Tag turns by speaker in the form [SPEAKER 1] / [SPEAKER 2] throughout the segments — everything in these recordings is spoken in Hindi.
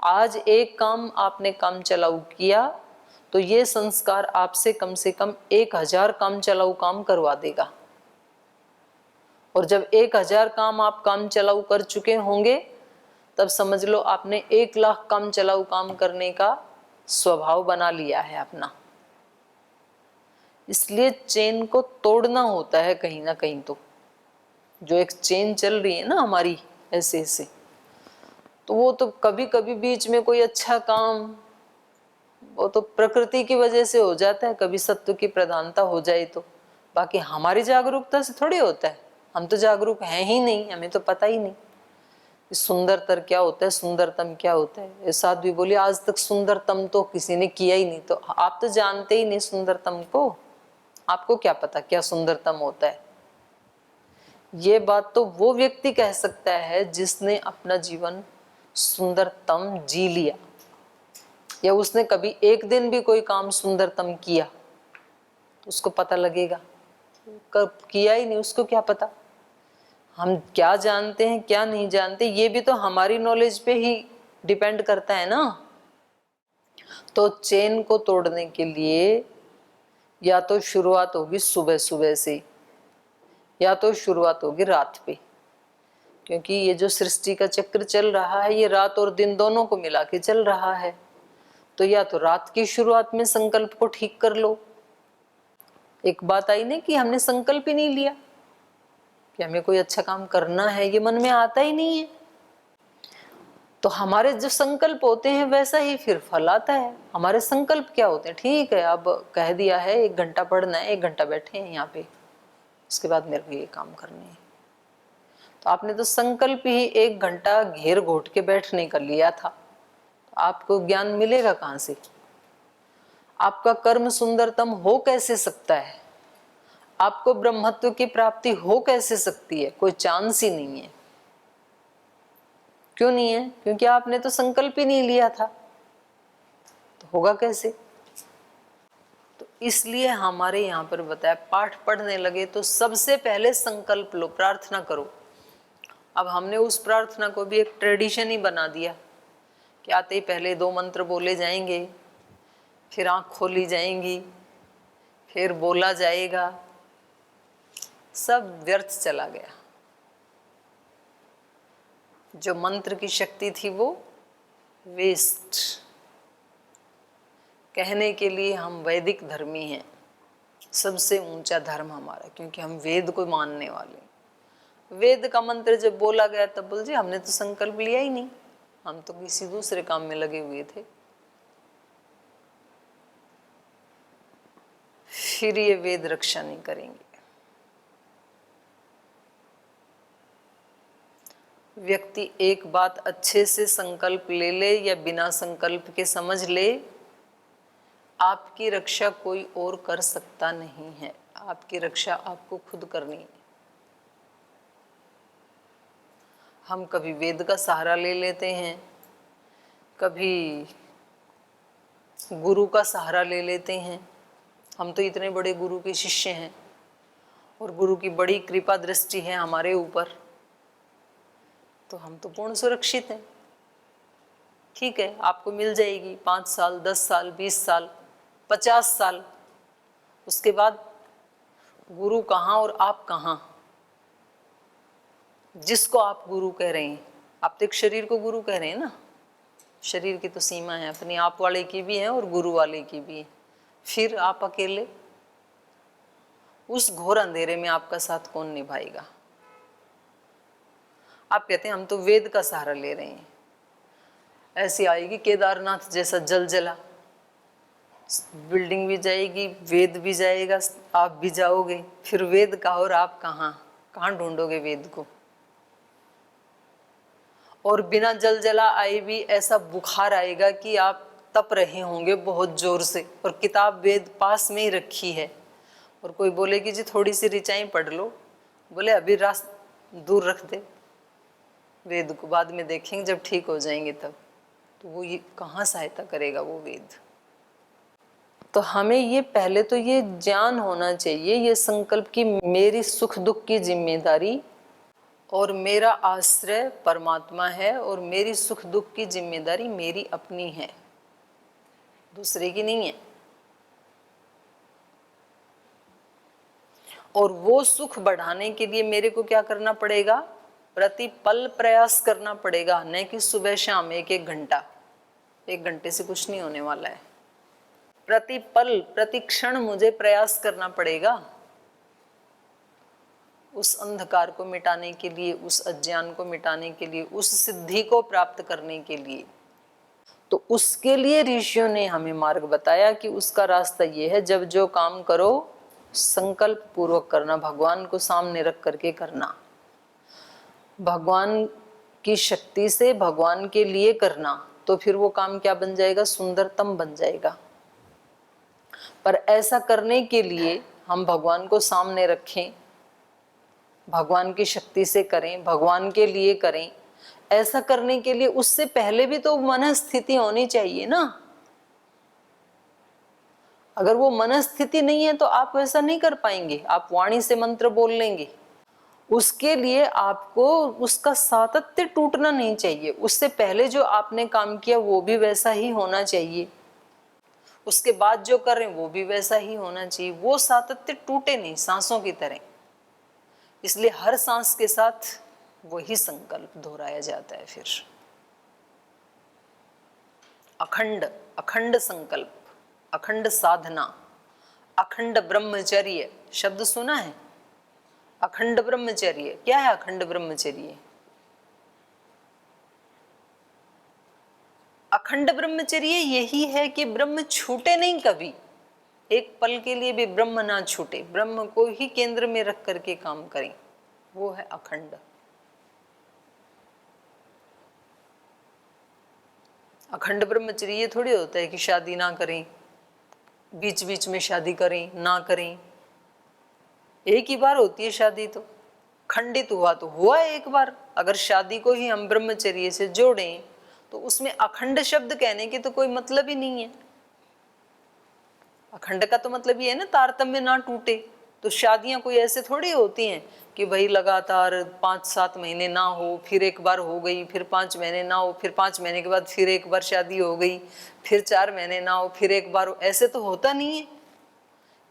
[SPEAKER 1] आज एक काम आपने काम चलाऊ किया तो ये संस्कार आपसे कम से कम 1000 काम चलाऊ काम करवा देगा। और जब 1000 काम आप काम चलाऊ कर चुके होंगे तब समझ लो आपने 1,00,000 काम चलाऊ काम करने का स्वभाव बना लिया है अपना। इसलिए चेन को तोड़ना होता है कहीं ना कहीं। तो जो एक चेन चल रही है ना हमारी ऐसे ऐसे, तो वो तो कभी कभी बीच में कोई अच्छा काम, वो तो प्रकृति की वजह से हो जाता है, कभी सत्व की प्रधानता हो जाए तो। बाकी हमारी जागरूकता से थोड़ी होता है, हम तो जागरूक हैं ही नहीं, हमें तो पता ही नहीं कि सुंदरतर क्या होता है, सुंदरतम क्या होता है। साध्वी बोली आज तक सुंदरतम तो किसी ने किया ही नहीं, तो आप तो जानते ही नहीं सुंदरतम को, आपको क्या पता क्या सुंदरतम होता है। ये बात तो वो व्यक्ति कह सकता है जिसने अपना जीवन सुंदरतम जी लिया, या उसने कभी एक दिन भी कोई काम सुंदरतम किया तो उसको पता लगेगा। कब किया ही नहीं उसको क्या पता। हम क्या जानते हैं क्या नहीं जानते ये भी तो हमारी नॉलेज पे ही डिपेंड करता है ना। तो चेन को तोड़ने के लिए या तो शुरुआत होगी सुबह सुबह से, या तो शुरुआत होगी रात पे, क्योंकि ये जो सृष्टि का चक्र चल रहा है ये रात और दिन दोनों को मिला के चल रहा है। तो या तो रात की शुरुआत में संकल्प को ठीक कर लो। एक बात आई ना कि हमने संकल्प ही नहीं लिया कि हमें कोई अच्छा काम करना है, ये मन में आता ही नहीं है। तो हमारे जो संकल्प होते हैं वैसा ही फिर फल आता है। हमारे संकल्प क्या होते हैं, ठीक है अब कह दिया है 1 घंटा पढ़ना है, 1 घंटा बैठे हैं यहाँ पे, उसके बाद मेरे को ये काम करने हैं। तो आपने तो संकल्प ही 1 घंटा घेर घोट के बैठने का लिया था, तो आपको ज्ञान मिलेगा कहाँ से। आपका कर्म सुंदरतम हो कैसे सकता है, आपको ब्रह्मत्व की प्राप्ति हो कैसे सकती है, कोई चांस ही नहीं है। क्यों नहीं है, क्योंकि आपने तो संकल्प ही नहीं लिया था, तो होगा कैसे। तो इसलिए हमारे यहाँ पर बताया पाठ पढ़ने लगे तो सबसे पहले संकल्प लो, प्रार्थना करो। अब हमने उस प्रार्थना को भी एक ट्रेडिशन ही बना दिया कि आते ही पहले 2 मंत्र बोले जाएंगे, फिर आंख खोली जाएंगी, फिर बोला जाएगा। सब व्यर्थ चला गया। जो मंत्र की शक्ति थी वो वेस्ट। कहने के लिए हम वैदिक धर्मी हैं, सबसे ऊंचा धर्म हमारा, क्योंकि हम वेद को मानने वाले। वेद का मंत्र जब बोला गया तब बोल जी हमने तो संकल्प लिया ही नहीं, हम तो किसी दूसरे काम में लगे हुए थे। फिर ये वेद रक्षा नहीं करेंगे। व्यक्ति एक बात अच्छे से संकल्प ले ले या बिना संकल्प के समझ ले, आपकी रक्षा कोई और कर सकता नहीं है। आपकी रक्षा आपको खुद करनी है। हम कभी वेद का सहारा ले लेते हैं, कभी गुरु का सहारा ले लेते हैं। हम तो इतने बड़े गुरु के शिष्य हैं और गुरु की बड़ी कृपा दृष्टि है हमारे ऊपर, तो हम तो पूर्ण सुरक्षित हैं। ठीक है आपको मिल जाएगी 5 साल 10 साल 20 साल 50 साल, उसके बाद गुरु कहाँ और आप कहाँ। जिसको आप गुरु कह रहे हैं, आप तो एक शरीर को गुरु कह रहे हैं ना, शरीर की तो सीमा है, अपने आप वाले की भी है और गुरु वाले की भी है। फिर आप अकेले उस घोर अंधेरे में आपका साथ कौन निभाएगा। आप कहते हैं हम तो वेद का सहारा ले रहे हैं, ऐसी आएगी केदारनाथ जैसा जल जला, बिल्डिंग भी जाएगी वेद भी जाएगा, आप भी जाओगे, फिर वेद का और आप कहाँ ढूंढोगे वेद को। और बिना जल जला आए भी ऐसा बुखार आएगा कि आप तप रहे होंगे बहुत जोर से, और किताब वेद पास में ही रखी है, और कोई बोले कि जी थोड़ी सी ऋचाएं पढ़ लो, बोले अभी दूर रख दे वेद को, बाद में देखेंगे जब ठीक हो जाएंगे तब। तो वो ये कहाँ सहायता करेगा वो वेद। तो हमें ये पहले तो ये ज्ञान होना चाहिए, ये संकल्प की मेरी सुख दुख की जिम्मेदारी और मेरा आश्रय परमात्मा है और मेरी सुख दुख की जिम्मेदारी मेरी अपनी है, दूसरे की नहीं है। और वो सुख बढ़ाने के लिए मेरे को क्या करना पड़ेगा? प्रतिपल प्रयास करना पड़ेगा, न कि सुबह शाम एक एक घंटा। एक घंटे से कुछ नहीं होने वाला है। प्रतिपल प्रतिक्षण मुझे प्रयास करना पड़ेगा उस अंधकार को मिटाने के लिए, उस अज्ञान को मिटाने के लिए, उस सिद्धि को प्राप्त करने के लिए। तो उसके लिए ऋषियों ने हमें मार्ग बताया कि उसका रास्ता ये है, जब जो काम करो संकल्प पूर्वक करना, भगवान को सामने रख करके करना, भगवान की शक्ति से भगवान के लिए करना, तो फिर वो काम क्या बन जाएगा? सुंदरतम बन जाएगा। पर ऐसा करने के लिए हम भगवान को सामने रखें, भगवान की शक्ति से करें, भगवान के लिए करें। ऐसा करने के लिए उससे पहले भी तो मन स्थिति होनी चाहिए ना। अगर वो मन स्थिति नहीं है तो आप वैसा नहीं कर पाएंगे। आप वाणी से मंत्र बोल लेंगे, उसके लिए आपको उसका सातत्य टूटना नहीं चाहिए। उससे पहले जो आपने काम किया वो भी वैसा ही होना चाहिए, उसके बाद जो कर रहे हैं वो भी वैसा ही होना चाहिए। वो सातत्य टूटे नहीं, सांसों की तरह। इसलिए हर सांस के साथ वही संकल्प दोहराया जाता है। फिर अखंड, अखंड संकल्प, अखंड साधना, अखंड ब्रह्मचर्य शब्द सुना है? अखंड ब्रह्मचर्य क्या है? अखंड ब्रह्मचर्य, अखंड ब्रह्मचर्य यही है कि ब्रह्म छूटे नहीं कभी, एक पल के लिए भी ब्रह्म ना छूटे, ब्रह्म को ही केंद्र में रख करके काम करें, वो है अखंड। अखंड ब्रह्मचर्य ये थोड़ी होता है कि शादी ना करें, बीच बीच में शादी करें ना करें। एक ही बार होती है शादी, तो खंडित हुआ तो हुआ एक बार। अगर शादी को ही हम ब्रह्मचर्य से जोड़ें तो उसमें अखंड शब्द कहने के तो कोई मतलब ही नहीं है। अखंड का तो मतलब ये है ना, तारतम्य ना टूटे। तो शादियां कोई ऐसे थोड़ी होती हैं कि भाई लगातार 5-7 महीने ना हो, फिर एक बार हो गई, फिर 5 महीने ना हो, फिर 5 महीने के बाद फिर एक बार शादी हो गई, फिर 4 महीने ना हो, फिर एक बार हो। ऐसे तो होता नहीं है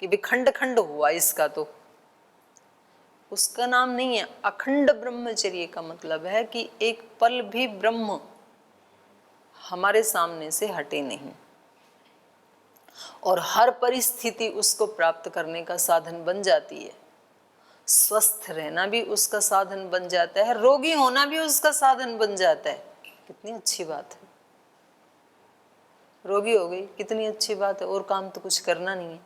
[SPEAKER 1] कि भाई खंड खंड हुआ इसका, तो उसका नाम नहीं है। अखंड ब्रह्मचर्य का मतलब है कि एक पल भी ब्रह्म हमारे सामने से हटे नहीं, और हर परिस्थिति उसको प्राप्त करने का साधन बन जाती है। स्वस्थ रहना भी उसका साधन बन जाता है, रोगी होना भी उसका साधन बन जाता है। कितनी अच्छी बात है। रोगी हो गई, कितनी अच्छी बात है, और काम तो कुछ करना नहीं है,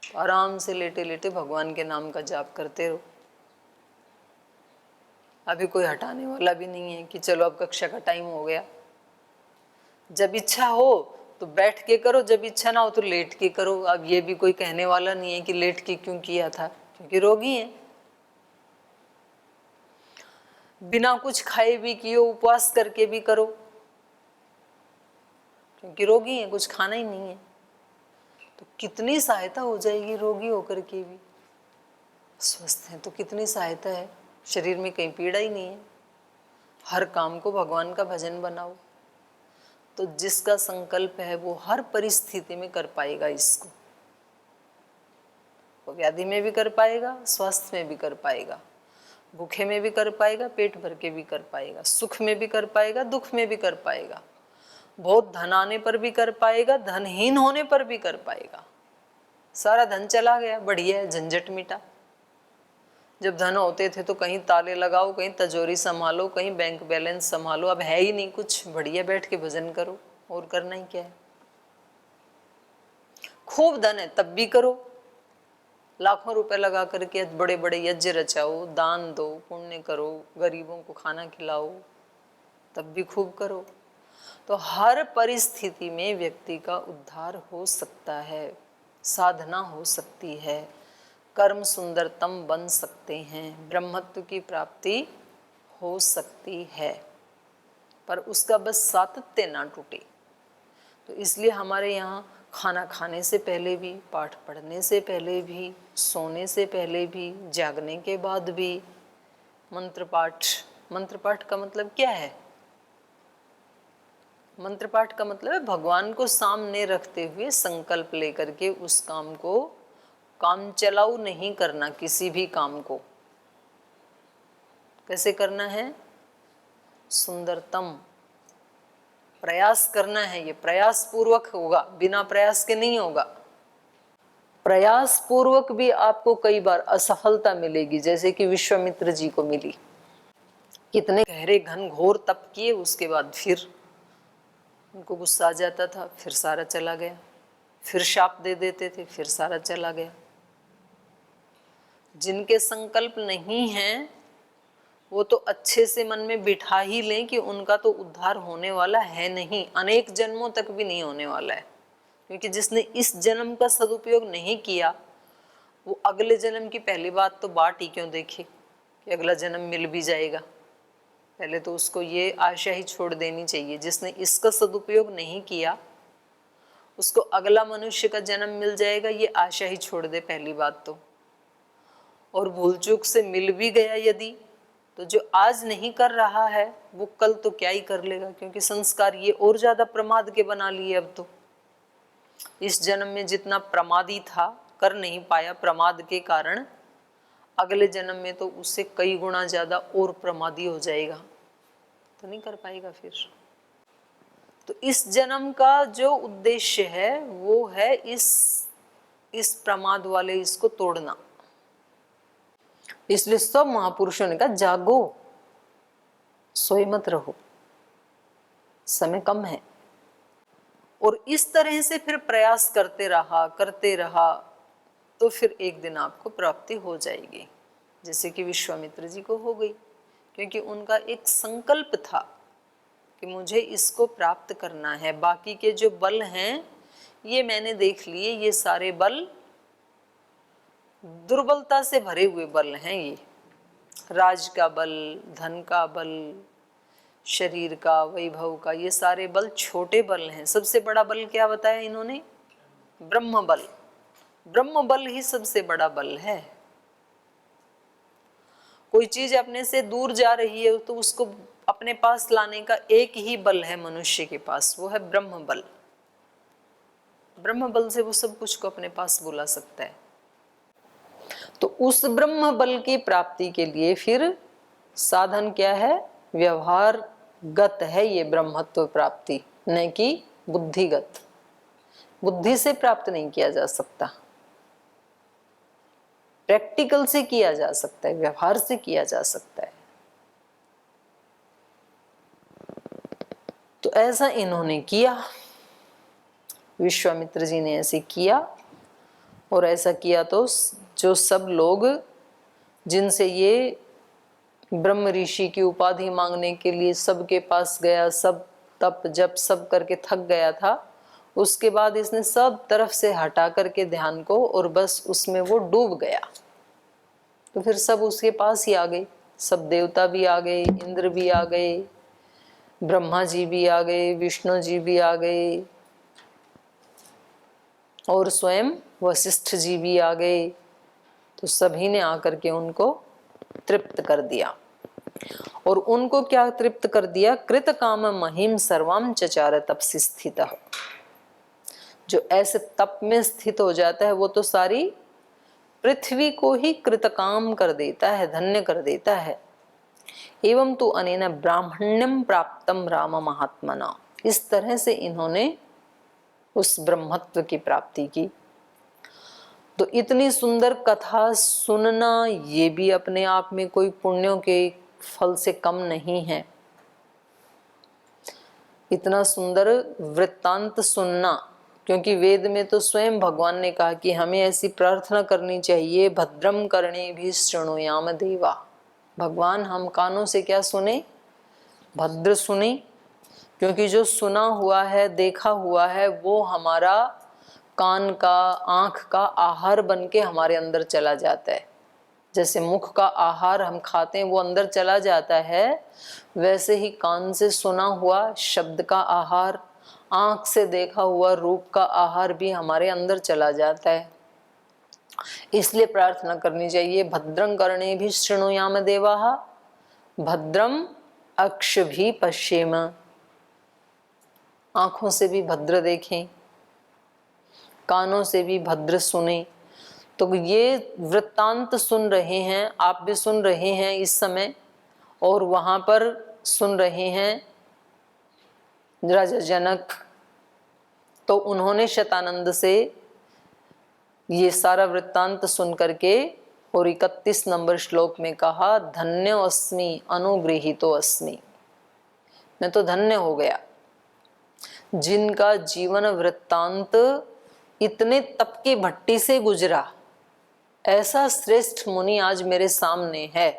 [SPEAKER 1] तो आराम से लेटे लेटे भगवान के नाम का जाप करते रहो। अभी कोई हटाने वाला भी नहीं है कि चलो अब कक्षा का टाइम हो गया। जब इच्छा हो तो बैठ के करो, जब इच्छा ना हो तो लेट के करो। अब ये भी कोई कहने वाला नहीं है कि लेट के क्यों किया था, क्योंकि रोगी है। बिना कुछ खाए भी कियो, उपवास करके भी करो, क्योंकि रोगी है, कुछ खाना ही नहीं है। तो कितनी सहायता हो जाएगी रोगी होकर के भी। स्वस्थ है तो कितनी सहायता है, शरीर में कहीं पीड़ा ही नहीं है। हर काम को भगवान का भजन बनाओ, तो जिसका संकल्प है वो हर परिस्थिति में कर पाएगा इसको। वो व्याधि में भी कर पाएगा, स्वास्थ्य में भी कर पाएगा, भूखे में भी कर पाएगा, पेट भर के भी कर पाएगा, सुख में भी कर पाएगा, दुख में भी कर पाएगा, बहुत धन आने पर भी कर पाएगा, धनहीन होने पर भी कर पाएगा। सारा धन चला गया, बढ़िया है, झंझट मिटा। जब धन होते थे तो कहीं ताले लगाओ, कहीं तिजोरी संभालो, कहीं बैंक बैलेंस संभालो, अब है ही नहीं कुछ, बढ़िया बैठ के भजन करो, और करना ही क्या है। खूब धन है तब भी करो, लाखों रुपए लगा करके बड़े बड़े यज्ञ रचाओ, दान दो, पुण्य करो, गरीबों को खाना खिलाओ, तब भी खूब करो। तो हर परिस्थिति में व्यक्ति का उद्धार हो सकता है, साधना हो सकती है, कर्म सुंदरतम बन सकते हैं, ब्रह्मत्व की प्राप्ति हो सकती है, पर उसका बस सातत्य ना टूटे। तो इसलिए हमारे यहाँ खाना खाने से पहले भी, पाठ पढ़ने से पहले भी, सोने से पहले भी, जागने के बाद भी मंत्र पाठ। मंत्र पाठ का मतलब क्या है? मंत्र पाठ का मतलब है भगवान को सामने रखते हुए संकल्प लेकर के उस काम को काम चलाऊ नहीं करना। किसी भी काम को कैसे करना है? सुंदरतम प्रयास करना है। ये प्रयास पूर्वक होगा, बिना प्रयास के नहीं होगा। प्रयास पूर्वक भी आपको कई बार असफलता मिलेगी, जैसे कि विश्वामित्र जी को मिली। कितने गहरे घनघोर तप किए, उसके बाद फिर उनको गुस्सा आ जाता था, फिर सारा चला गया। फिर शाप दे देते थे, फिर सारा चला गया। जिनके संकल्प नहीं हैं वो तो अच्छे से मन में बिठा ही लें कि उनका तो उद्धार होने वाला है नहीं, अनेक जन्मों तक भी नहीं होने वाला है। क्योंकि जिसने इस जन्म का सदुपयोग नहीं किया वो अगले जन्म की पहली बात तो बाट ही क्यों देखे कि अगला जन्म मिल भी जाएगा। पहले तो उसको ये आशा ही छोड़ देनी चाहिए। जिसने इसका सदुपयोग नहीं किया उसको अगला मनुष्य का जन्म मिल जाएगा, ये आशा ही छोड़ दे पहली बात तो। और भूल चूक से मिल भी गया यदि, तो जो आज नहीं कर रहा है वो कल तो क्या ही कर लेगा, क्योंकि संस्कार ये और ज्यादा प्रमाद के बना लिए। अब तो इस जन्म में जितना प्रमादी था, कर नहीं पाया प्रमाद के कारण, अगले जन्म में तो उससे कई गुना ज्यादा और प्रमादी हो जाएगा, तो नहीं कर पाएगा फिर। तो इस जन्म का जो उद्देश्य है वो है इस प्रमाद वाले इसको तोड़ना। इसलिए सब महापुरुषों ने कहा जागो, सोए मत रहो, समय कम है। और इस तरह से फिर प्रयास करते रहा तो फिर एक दिन आपको प्राप्ति हो जाएगी, जैसे कि विश्वामित्र जी को हो गई। क्योंकि उनका एक संकल्प था कि मुझे इसको प्राप्त करना है। बाकी के जो बल हैं ये मैंने देख लिए, ये सारे बल दुर्बलता से भरे हुए बल हैं। ये राज का बल, धन का बल, शरीर का, वैभव का, ये सारे बल छोटे बल हैं। सबसे बड़ा बल क्या बताया इन्होंने? ब्रह्म बल। ब्रह्म बल ही सबसे बड़ा बल है। कोई चीज अपने से दूर जा रही है तो उसको अपने पास लाने का एक ही बल है मनुष्य के पास, वो है ब्रह्म बल। ब्रह्म बल से वो सब कुछ को अपने पास बुला सकता है। तो उस ब्रह्म बल की प्राप्ति के लिए फिर साधन क्या है? व्यवहारगत है ये ब्रह्मत्व प्राप्ति, न कि बुद्धिगत। बुद्धि से प्राप्त नहीं किया जा सकता, प्रैक्टिकल से किया जा सकता है, व्यवहार से किया जा सकता है। तो ऐसा इन्होंने किया, विश्वामित्र जी ने ऐसे किया। और ऐसा किया तो जो सब लोग जिनसे ये ब्रह्म ऋषि की उपाधि मांगने के लिए सबके पास गया, सब तप जप सब करके थक गया था, उसके बाद इसने सब तरफ से हटा करके ध्यान को और बस उसमें वो डूब गया। तो फिर सब उसके पास ही आ गए, सब देवता भी आ गए, इंद्र भी आ गए, ब्रह्मा जी भी आ गए, विष्णु जी भी आ गए और स्वयं वशिष्ठ जी भी आ गए। तो सभी ने आकर के उनको तृप्त कर दिया। और उनको क्या तृप्त कर दिया? कृत काम महिम सर्वाम चचार तपसि स्थित। जो ऐसे तप में स्थित हो जाता है वो तो सारी पृथ्वी को ही कृतकाम कर देता है, धन्य कर देता है। एवं तो अनेन ब्राह्मण्यम प्राप्तम राम महात्मना। इस तरह से इन्होंने उस ब्रह्मत्व की प्राप्ति की। तो इतनी सुंदर कथा सुनना ये भी अपने आप में कोई पुण्यों के फल से कम नहीं है। इतना सुंदर वृत्तांत सुनना, क्योंकि वेद में तो स्वयं भगवान ने कहा कि हमें ऐसी प्रार्थना करनी चाहिए, भद्रम कर्णे भी शृणुयाम देवा। भगवान हम कानों से क्या सुने? भद्र सुने। क्योंकि जो सुना हुआ है, देखा हुआ है, वो हमारा कान का, आंख का आहार बन के हमारे अंदर चला जाता है। जैसे मुख का आहार हम खाते हैं वो अंदर चला जाता है, वैसे ही कान से सुना हुआ शब्द का आहार, आंख से देखा हुआ रूप का आहार भी हमारे अंदर चला जाता है। इसलिए प्रार्थना करनी चाहिए भद्रं कर्णे भी शृणुयाम देवाः भद्रम अक्षभी पश्येम, आंखों से भी भद्र देखें, कानों से भी भद्र सुने। तो ये वृत्तांत सुन रहे हैं, आप भी सुन रहे हैं इस समय, और वहां पर सुन रहे हैं राजा जनक। तो उन्होंने शतानंद से ये सारा वृत्तांत सुन करके और 31 नंबर श्लोक में कहा, धन्य अस्मि अनुगृहीतो अस्मि, मैं तो धन्य हो गया जिनका जीवन वृत्तांत इतने तप की भट्टी से गुजरा। ऐसा श्रेष्ठ मुनि आज मेरे सामने है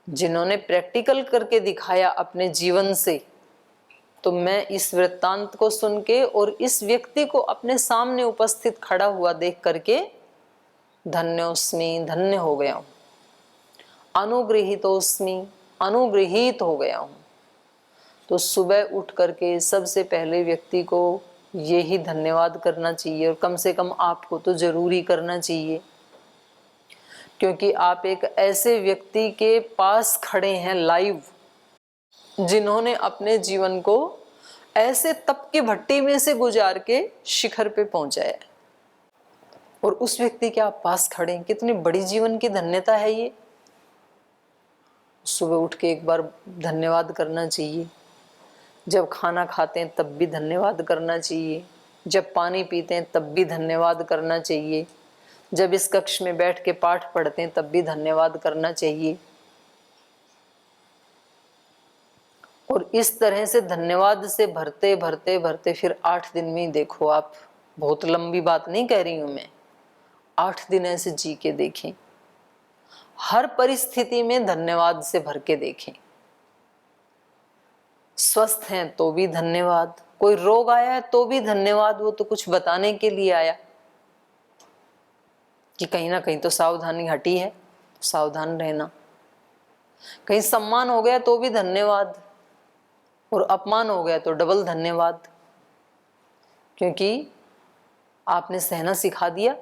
[SPEAKER 1] जिन्होंने प्रैक्टिकल करके दिखाया अपने जीवन से। तो मैं इस वृत्तांत को सुन के और इस व्यक्ति को अपने सामने उपस्थित खड़ा हुआ देख करके धन्योस्मि, धन्य हो गया हूं। अनुगृहीतोस्मि, अनुगृहीत हो गया हूं। तो सुबह उठ करके सबसे पहले व्यक्ति को यही धन्यवाद करना चाहिए, और कम से कम आपको तो जरूर ही करना चाहिए, क्योंकि आप एक ऐसे व्यक्ति के पास खड़े हैं लाइव जिन्होंने अपने जीवन को ऐसे तप की भट्टी में से गुजार के शिखर पे पहुंचाया, और उस व्यक्ति के आप पास खड़े हैं। कितनी बड़ी जीवन की धन्यता है ये। सुबह उठ के एक बार धन्यवाद करना चाहिए, जब खाना खाते हैं तब भी धन्यवाद करना चाहिए, जब पानी पीते हैं तब भी धन्यवाद करना चाहिए, जब इस कक्ष में बैठ के पाठ पढ़ते हैं तब भी धन्यवाद करना चाहिए। और इस तरह से धन्यवाद से भरते भरते भरते फिर 8 दिन में ही देखो आप, बहुत लंबी बात नहीं कह रही हूं मैं, 8 दिन ऐसे जी के देखें, हर परिस्थिति में धन्यवाद से भर के देखें। स्वस्थ हैं तो भी धन्यवाद, कोई रोग आया है तो भी धन्यवाद, वो तो कुछ बताने के लिए आया कि कहीं ना कहीं तो सावधानी हटी है, सावधान रहना। कहीं सम्मान हो गया तो भी धन्यवाद, और अपमान हो गया तो डबल धन्यवाद, क्योंकि आपने सहना सिखा दिया।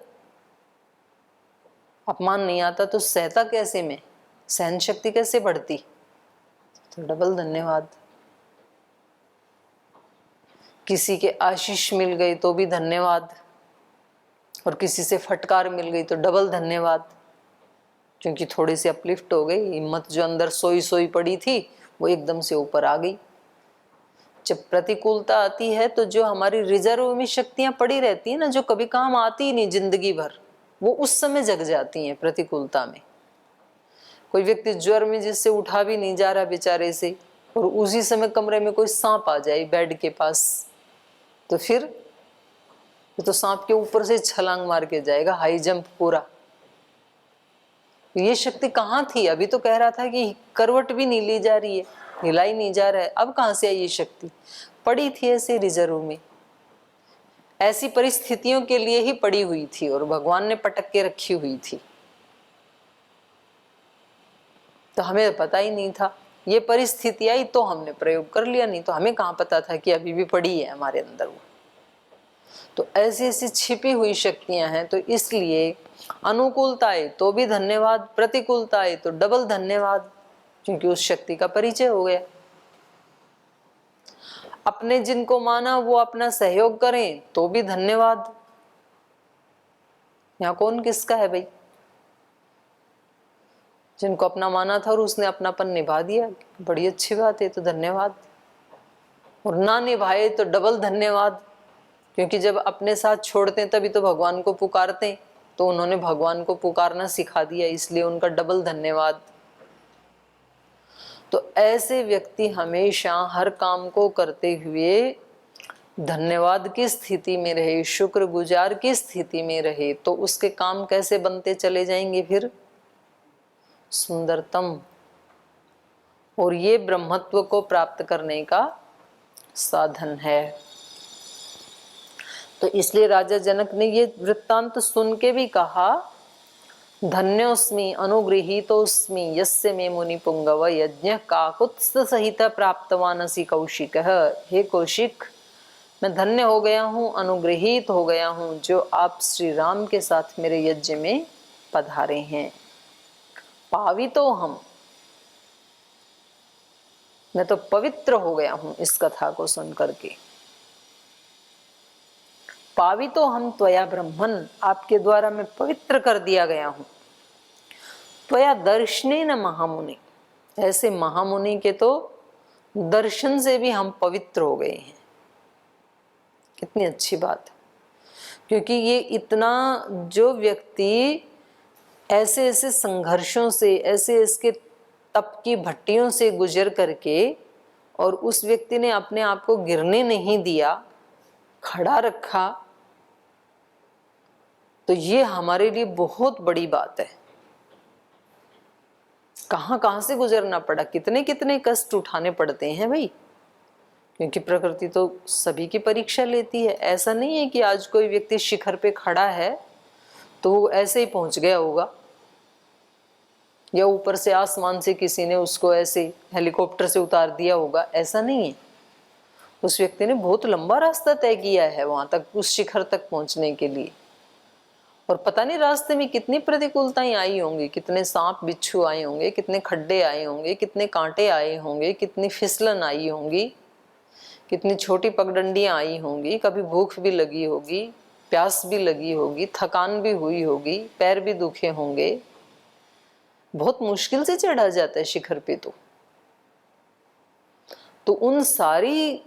[SPEAKER 1] अपमान नहीं आता तो सहता कैसे में, सहन शक्ति कैसे बढ़ती, तो डबल धन्यवाद। किसी के आशीष मिल गई तो भी धन्यवाद, और किसी से फटकार मिल गई तो डबल धन्यवाद, क्योंकि थोड़ी सी अपलिफ्ट हो गई, हिम्मत जो अंदर सोई सोई पड़ी थी वो एकदम से ऊपर आ गई। जब प्रतिकूलता आती है तो जो हमारी रिजर्व में शक्तियां पड़ी रहती है ना, जो कभी काम आती ही नहीं जिंदगी भर, वो उस समय जग जाती हैं प्रतिकूलता में। कोई व्यक्ति ज्वर में जिससे उठा भी नहीं जा रहा बेचारे से, और उसी समय कमरे में कोई सांप आ जाए बेड के पास, तो फिर तो सांप के ऊपर से छलांग मार के जाएगा, हाई जंप पूरा। ये शक्ति कहाँ थी? अभी तो कह रहा था कि करवट भी नहीं ली जा रही है, हिलाई नहीं जा रहा है, अब कहाँ से आई ये शक्ति? पड़ी थी ऐसे रिजर्व में, ऐसी परिस्थितियों के लिए ही पड़ी हुई थी, और भगवान ने पटक के रखी हुई थी। तो हमें पता ही नहीं था, ये परिस्थिति आई तो हमने प्रयोग कर लिया, नहीं तो हमें कहाँ पता था कि अभी भी पड़ी है हमारे अंदर वो। तो ऐसी ऐसी छिपी हुई शक्तियां हैं, तो इसलिए अनुकूलता आए तो भी धन्यवाद, प्रतिकूलता आए तो डबल धन्यवाद, क्योंकि उस शक्ति का परिचय हो गया। अपने जिनको माना वो अपना सहयोग करें तो भी धन्यवाद। यहाँ कौन किसका है भाई? जिनको अपना माना था और उसने अपनापन निभा दिया, बड़ी अच्छी बात है, तो धन्यवाद। और ना निभाए तो डबल धन्यवाद, क्योंकि जब अपने साथ छोड़ते हैं तभी तो भगवान को पुकारते हैं, तो उन्होंने भगवान को पुकारना सिखा दिया, इसलिए उनका डबल धन्यवाद। तो ऐसे व्यक्ति हमेशा हर काम को करते हुए धन्यवाद की स्थिति में रहे, शुक्रगुजार की स्थिति में रहे, तो उसके काम कैसे बनते चले जाएंगे फिर? सुंदरतम। और ये ब्रह्मत्व को प्राप्त करने का साधन है। तो इसलिए राजा जनक ने ये वृत्तांत सुन के भी कहा, धन्योस्मि अनुगृहीतोस्मि यस्य मे मुनि पुंगव यज्ञ काकुत्स्थ सहित प्राप्तवानसि कौशिक। हे कौशिक, मैं धन्य हो गया हूँ, अनुगृहीत हो गया हूँ, जो आप श्री राम के साथ मेरे यज्ञ में पधारे हैं। पावितो हम, मैं तो पवित्र हो गया हूं इस कथा को सुन करके। पावितो हम त्वया ब्रह्मन्, आपके द्वारा मैं पवित्र कर दिया गया हूं। त्वया दर्शने न महामुनि, ऐसे महामुनि के तो दर्शन से भी हम पवित्र हो गए हैं। कितनी अच्छी बात है, क्योंकि ये इतना, जो व्यक्ति ऐसे ऐसे संघर्षों से, ऐसे इसके तप की भट्टियों से गुजर करके, और उस व्यक्ति ने अपने आप को गिरने नहीं दिया, खड़ा रखा, तो ये हमारे लिए बहुत बड़ी बात है। कहां कहां से गुजरना पड़ा, कितने कितने कष्ट उठाने पड़ते हैं भाई, क्योंकि प्रकृति तो सभी की परीक्षा लेती है। ऐसा नहीं है कि आज कोई व्यक्ति शिखर पे खड़ा है तो वो ऐसे ही पहुंच गया होगा, या ऊपर से आसमान से किसी ने उसको ऐसे हेलीकॉप्टर से उतार दिया होगा, ऐसा नहीं है। उस व्यक्ति ने बहुत लंबा रास्ता तय किया है वहां तक, उस शिखर तक पहुंचने के लिए। और पता नहीं रास्ते में कितनी प्रतिकूलताएं आई होंगी, कितने सांप बिच्छू आए होंगे, कितने खड्डे आए होंगे, कितने कांटे आए होंगे, कितनी फिसलन आई होंगी, कितनी छोटी पगडंडियां आई होंगी, कभी भूख भी लगी होगी, प्यास भी लगी होगी, थकान भी हुई होगी, पैर भी दुखे होंगे। बहुत मुश्किल से चढ़ा जाता है शिखर पे। तो उन सारी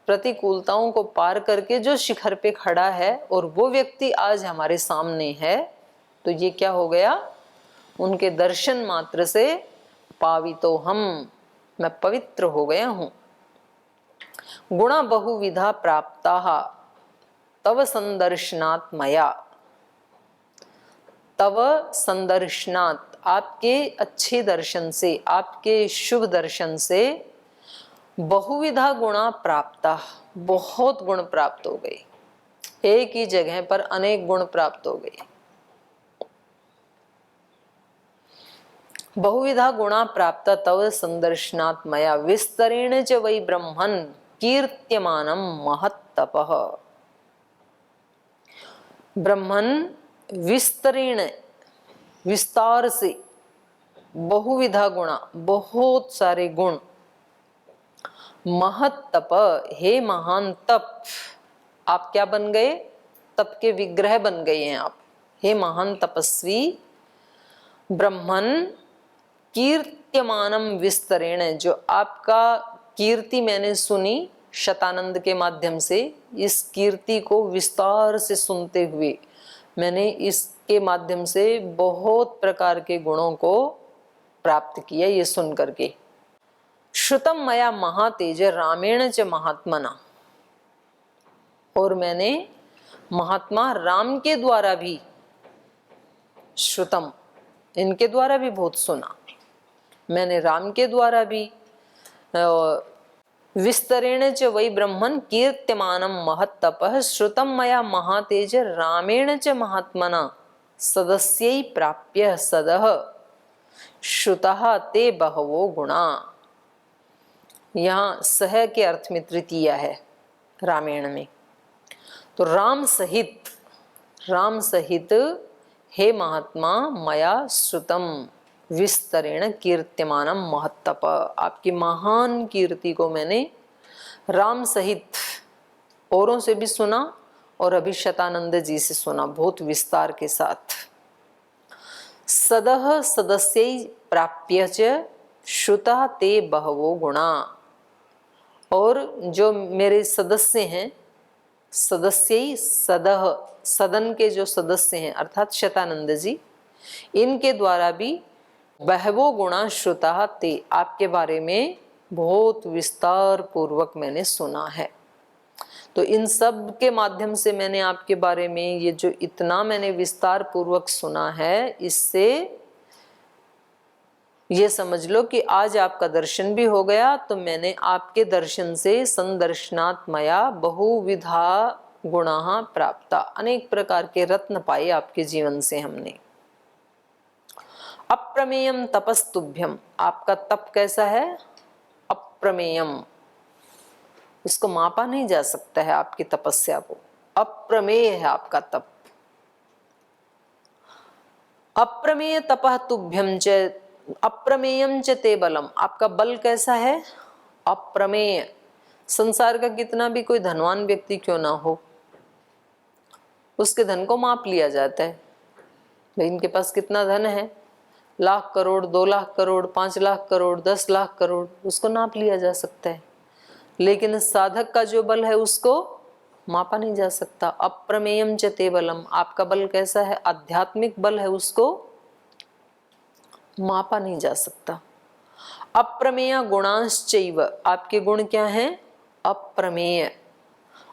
[SPEAKER 1] प्रतिकूलताओं को पार करके जो शिखर पे खड़ा है और वो व्यक्ति आज हमारे सामने है, तो ये क्या हो गया, उनके दर्शन मात्र से पावितो हम, मैं पवित्र हो गया हूं। गुणा बहुविधा प्राप्ताः तव संदर्शनात् मया, तव संदर्शनात्, आपके अच्छे दर्शन से, आपके शुभ दर्शन से, बहुविधा गुणा प्राप्ता, बहुत गुण प्राप्त हो गए, एक ही जगह पर अनेक गुण प्राप्त हो गए। बहुविधा गुणा प्राप्त तव संदर्शनात् मया विस्तरेण च वै ब्रह्मन् कीर्त्यमानं महत्तपः। ब्रह्मन् विस्तरेण, विस्तार से, बहुविधा गुणा, बहुत सारे गुण, महत्तप, हे महान तप, आप क्या बन गए, तप के विग्रह बन गए हैं आप, हे महान तपस्वी। ब्रह्मन् कीर्त्यमानम विस्तरेण, जो आपका कीर्ति मैंने सुनी शतानंद के माध्यम से, इस कीर्ति को विस्तार से सुनते हुए मैंने इसके माध्यम से बहुत प्रकार के गुणों को प्राप्त किया, ये सुन करके। श्रुतम मया महातेज रामेण च महात्मना, और मैंने महात्मा राम के द्वारा भी, श्रुतम, इनके द्वारा भी बहुत सुना, मैंने राम के द्वारा भी। विस्तरेण च वै ब्रह्मन् कीर्त्यमानं महत्तपः श्रुतं मया महातेज रामेण च महात्मना सदस्यै प्राप्य सदः श्रुतः ते बहवो गुणा। यहाँ सह के अर्थ में तृतीया है रामायण में, तो राम सहित हे महात्मा मया श्रुतम विस्तरेण कीर्त्यमानम महत्तप, आपकी महान कीर्ति को मैंने राम सहित औरों से भी सुना और अभी शतानंद जी से सुना, बहुत विस्तार के साथ। सदः सदस्यै प्राप्य च श्रुतः ते बहवो गुणा, और जो मेरे सदस्य हैं, सदस्यै सदः, सदन के जो सदस्य हैं अर्थात शतानंद जी, इनके द्वारा भी बहवो गुणा श्रुतः ते, आपके बारे में बहुत विस्तार पूर्वक मैंने सुना है। तो इन सब के माध्यम से मैंने आपके बारे में ये जो इतना मैंने विस्तार पूर्वक सुना है, इससे ये समझ लो कि आज आपका दर्शन भी हो गया, तो मैंने आपके दर्शन से संदर्शनात् मया बहुविधा गुणा प्राप्ता, अनेक प्रकार के रत्न पाए आपके जीवन से हमने। अप्रमेयम तपस्तुभ्यम, आपका तप कैसा है, अप्रमेयम, इसको मापा नहीं जा सकता है आपकी तपस्या को, अप्रमेय है आपका तप। अप्रमेय तपः तुभ्यम च अप्रमेयम च ते बलम, आपका बल कैसा है, अप्रमेय। संसार का कितना भी कोई धनवान व्यक्ति क्यों ना हो, उसके धन को माप लिया जाता है। भाई इनके पास कितना धन है, लाख करोड़, 2 लाख करोड़, 5 लाख करोड़, 10 लाख करोड़, उसको नाप लिया जा सकता है। लेकिन साधक का जो बल है उसको मापा नहीं जा सकता। अप्रमेयम च ते बलम, आपका बल कैसा है, आध्यात्मिक बल है, उसको मापा नहीं जा सकता। अप्रमेय गुणांश्चैव, आपके गुण क्या हैं, अप्रमेय।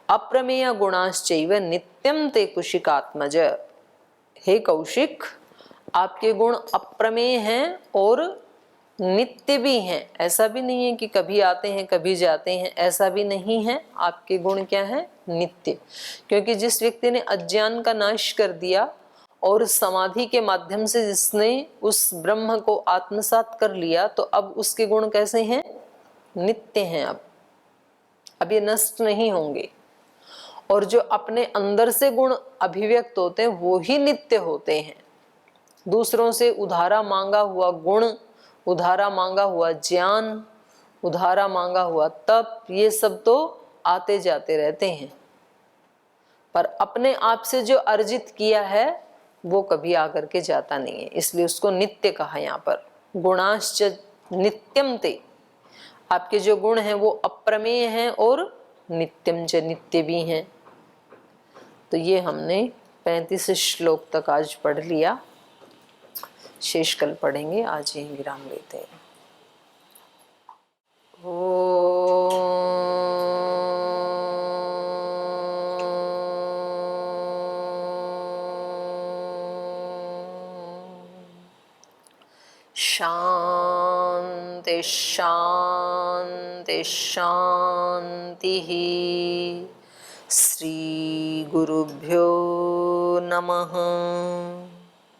[SPEAKER 1] अप्रमेय गुणांश्चैव नित्यम ते कुशिकात्मज, हे कौशिक आपके गुण अप्रमेय हैं और नित्य भी हैं। ऐसा भी नहीं है कि कभी आते हैं कभी जाते हैं, ऐसा भी नहीं है। आपके गुण क्या है, नित्य। क्योंकि जिस व्यक्ति ने अज्ञान का नाश कर दिया और समाधि के माध्यम से जिसने उस ब्रह्म को आत्मसात कर लिया, तो अब उसके गुण कैसे हैं, नित्य हैं। अब ये नष्ट नहीं होंगे। और जो अपने अंदर से गुण अभिव्यक्त होते हैं वो ही नित्य होते हैं। दूसरों से उधारा मांगा हुआ गुण, उधारा मांगा हुआ ज्ञान, उधारा मांगा हुआ तप, ये सब तो आते जाते रहते हैं, पर अपने आप से जो अर्जित किया है वो कभी आकर के जाता नहीं है। इसलिए उसको नित्य कहा यहाँ पर। गुणाश्च नित्यम ते, आपके जो गुण हैं वो अप्रमेय हैं और नित्यम च, नित्य भी हैं। तो ये हमने 35 श्लोक तक आज पढ़ लिया, शेष कल पढ़ेंगे। आज यहीं विराम लेते हैं। शांति शांति शांति। श्री गुरुभ्यो नमः।